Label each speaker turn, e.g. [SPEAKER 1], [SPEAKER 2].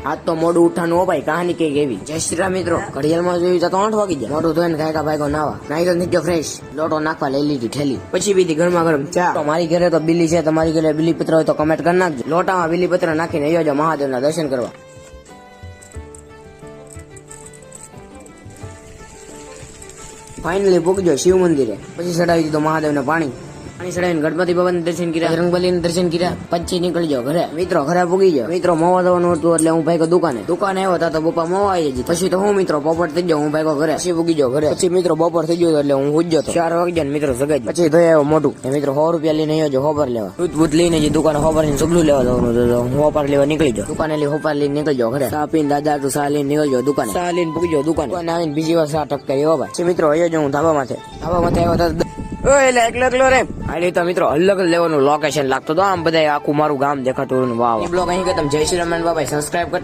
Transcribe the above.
[SPEAKER 1] આજ તો મોડું ઉઠાનું હો ભાઈ, કહાની કઈ એવી. જય શ્રી રામ મિત્રો. ઘડિયાળમાં જોયું તો 8 વાગી ગયા. મોઢું ધોઈને કાયકા ભાઈકો નાવા, નાઈ તો નીકળ્યો ફ્રેશ, લોટો નાખવા લઈ લીધી ઠેલી, પછી બીધી ગરમા ગરમ ચા. તો મારી ઘરે તો બિલ્લી છે, તમારી ઘરે બિલ્લી પત્ર હોય તો કમેન્ટ કરી નાખજો. લોટામાં બિલ્લી પત્ર નાખીને આવજો મહાદેવના દર્શન કરવા. ફાઇનલી પૂગજો શિવ મંદિરે, પછી ચડાવી દીધો મહાદેવને પાણી ચડાવીને ગણપતિ બાબાને દર્શન કર્યા, રંગબલીને દર્શન કર્યા, પછી નીકળજો ઘરે. મિત્રો ઘરે પૂગી ગયો. મિત્રો મોવા જવાનું હતું એટલે હું ભાઈકો દુકાને આવ્યો હતા તો પપ્પા મોવા આવી જતી. પછી તો હું મિત્રો પોપટ થઈ ગયો, હું ભાઈકો ઘરે. પછી પૂગી ગયો ઘરે. પછી મિત્રો બપોર થઈ ગયો એટલે હું હુજ્યો તો 4 વાગ્યા ને મિત્રો સગાઈ. પછી ધોઈ આવ્યો મોઢું. મિત્રો 100 રૂપિયા લઈને આવ્યો હોબર લેવા. દૂધ લઈને જે દુકાને હોબર ને સગલું લેવા જવાનું હું હોપાર લેવા નીકળી ગયો. દુકાને લઈ હોપાર લઈને નીકળી ગયો ઘરે. ચા પીને દાદા તું ચા લઈને નીકળી ગયો દુકાને. ચા લઈને પૂગી ગયો દુકાને. આવીને બીજી વાર ચા ટપકારી હો ભાઈ. પછી મિત્રો આવ્યો હું ધાબા માથે આવ્યો તો એકલો રે આ તો મિત્રો અલગ લેવાનું લોકેશન લાગતો તો આમ બધા આખું મારું ગામ દેખાતું. વાવ. બ્લોગ અહીં કે તમે જય શ્રી રામ બાબા સબસ્ક્રાઇબ કરતા